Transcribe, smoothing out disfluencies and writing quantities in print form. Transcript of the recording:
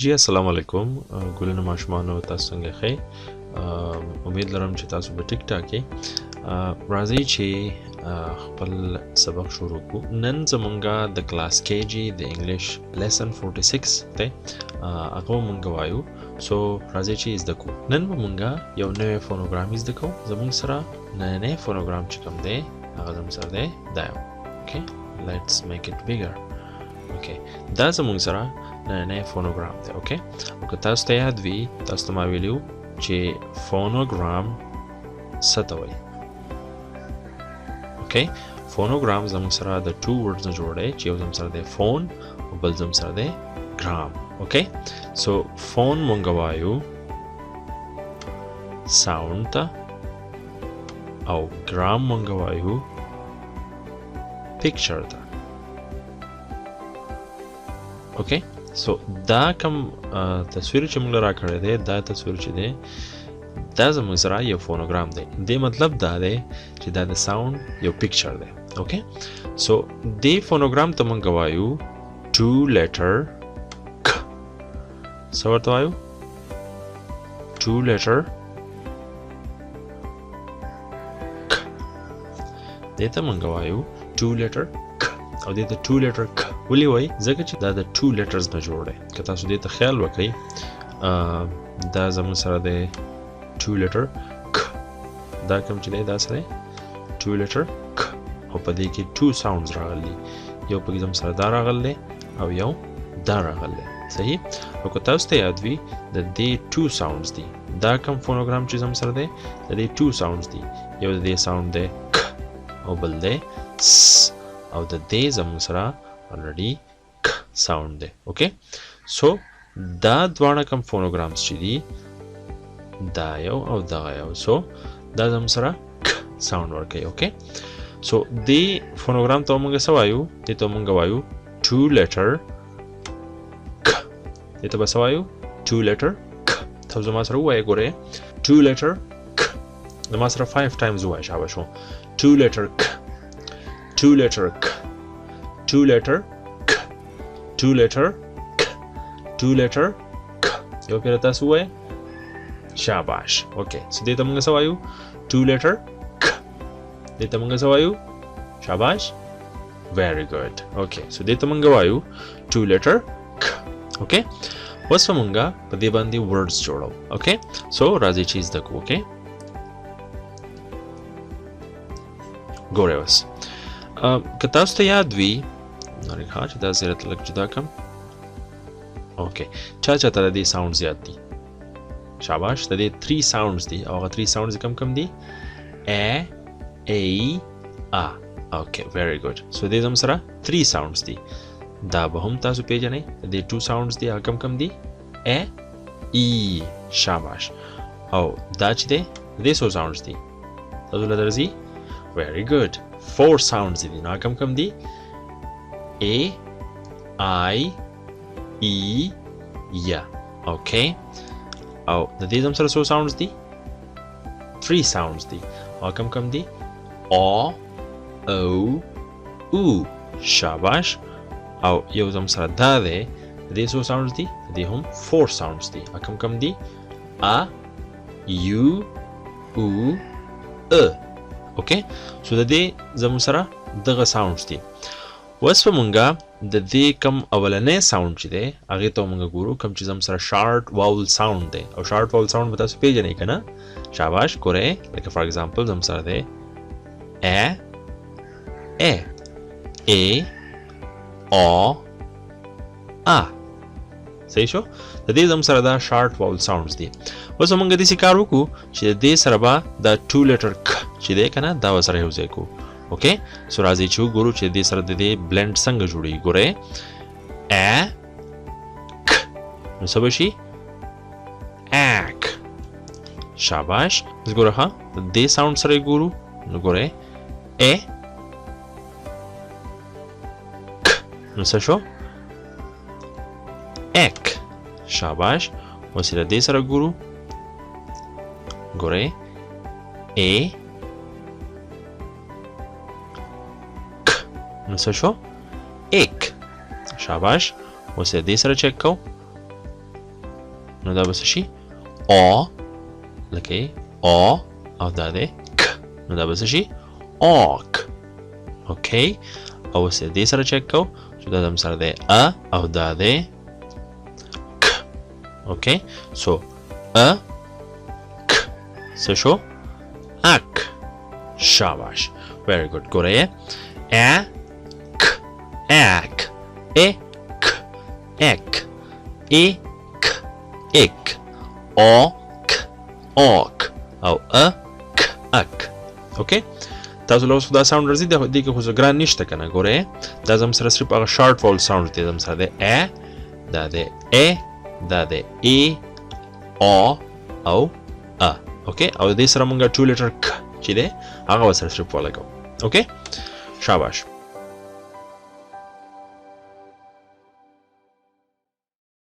जी अस्सलाम वालेकुम ګلونه ماشومانو تاسو څنګه ښه امید لرم چې تاسو به ټیک ټاک یې راځئ چې خپل سبق شروع کړو نن زمونږه د کلاس KG د انګلیش لیسن 46 ته هغه مونږ وایو سو راځئ چې زده کوو نن مونږه یو نوې فونوګرام زده کوو زمونږ سره نوې فونوګرام چې کوم دی هغه زموږ سره دی دا اوکې لیټس میک اټ بیگر اوکې دا زموږ سره نه فونوګرام دی اوکې او که تاسو ته یاد وي تاسو ته ما ویلو چې فونوګرام څه ته وایي اوکې فونوګرام زموږ سره د ټو ورډز نه جوړ دی چې یو زموږ سره دی فون او بل زموږ سره دی ګرام اوکې سو فون مونږ وایو ساوند ته او ګرام مونږ وایو پکچر ته اوکې سو دا کوم تصویر چې موږ را کړی دی دا تصویر چې دی دا زموږ سره یو فونوګرام دی د مطلب دا دی چې دا د ساوند یو پکچر دی اوکې سو د فونوګرام ته موږ وایو ټو لیټر ک څه ورته وایو ټو لیټر ک دې ته موږ وایو ټو لیټر او دې ته ټو لیټر ک ولې وایي ځکه چې دا د ټو لیټرز نه جوړ دی که تاسو دې ته خیال وکړئ دا زموږ سره دی ټو لیټر ک دا کوم چې دی دا سره ټو لیټر ک او په دې کې ټو ساوندز راغلي یو پکې زموږ سره دا راغلی او یو دا راغلی صحیح او که تاسو ته یاد وي د دې ټو ساوندز دي دا کوم فونوګرام چې زموږ سره دی د دې ټو ساوندز دي یو د دې ساوند دی ک او بل دی س او د دې زموږ سره already ک ساوند دی اوکې سو دا دواړه کوم فونوګرامز چې دي دا یو او دا یو سو دا زموږ سره ک ساوند ورکوي اوکې سو دې فونوګرام ته موږ څه وایو دې ته موږ وایو ټو لیټر ک دې ته به څه وایو ټو لیټر ک تاسو زما سره ووایئ ګورئ ټو لیټر ک زما سره 5 ټایمز ووایئ شاباش وو ټو لیټر ک two letter k two letter k two letter k two letter k یو پیر تاسو وای شاباش اوکې سو دې ته موږ څه وایو two letter k دې ته موږ څه وایو شاباش very good اوکې سو دې ته موږ وایو two letter k اوکې اوس موږ په دې باندې words جوړو اوکې سو راځي چې زده کوو اوکې ګورئ اوس که تاسو ته یاد وي نو ښه چې دا زیرت لږ جدا کړم اوکې چا ته د دې ساوندز یاد دي شاباش د دې 3 ساوندز دي او هغه 3 ساوندز کم دي ا ای ا اوکې very good سو دې زم سره 3 ساوندز دي دا به هم تاسو پیژنئ د دې 2 ساوندز دي هغه کم دي ا ای شاباش او دا چې دې سو ساوندز دي تاسو لدرځي very good 4 sounds دي نو کم دي A I E یا اوکې او د دې زم سره څو sounds دي 3 sounds دي او کم دي O O U شاباش او یو زم سره دا دی د دې څو sounds دي د دې هم 4 sounds دي او کم دي A U U E اوکې سو د دې زموږ سره دغه ساوندز دي اوس به مونږه د دې کم اولنی ساوند چې دی هغې ته مونږ ګورو کوم چې زموږ سره شارټ واول ساوند دی او شارټ واول ساوند به تاسو پیژنئ که نه شاباش ګورئ لکه فار ایگزامپل زموږ سره دی ا او ا صحیح شو د دې زموږ سره دا شارټ واول ساوندز دي اوس موږ داسې کار وکړو چې د دې سره به دا ټو لیټر ک چې دی که نه دا به سره یو ځای کړو اوکې سو راځئ چې وګورو چې د دې سره د دې بلنډ څنګه جوړېږي ګورئ ا ک نو څه به شي اک شاباش اوس ګوره ښه د دې ساوند سره یې ګورو نو ګورئ ا ک نو څه شو ek شاباش اوس د دې سره ګورو ګورئ ا ک نو څه شو ایک شاباش اوس دې سره چک کو نو دا به څه شي او لکه او او دا دی ک نو دا به څه شي اوک اوکې او اوس دې سره چک کوو چې دا د سره دی ا او دا دی ک اوکې سو ا ک څه شو اک شاباش very good ګورئ ا ک اک ek ek ek ek ok ok او ak ak اوکې تاسو له اوس دا ساوند راځي د دې کې خو څه ګران نشته کنه ګورئ دا زم سره صرف هغه شارټ وول ساوند دی زم سره دی ا دا دی ا دا دی ای او او ا اوکې او دې سره مونږه 2 لیټر ک چې دی هغه سره صرف ولګو اوکې شاباش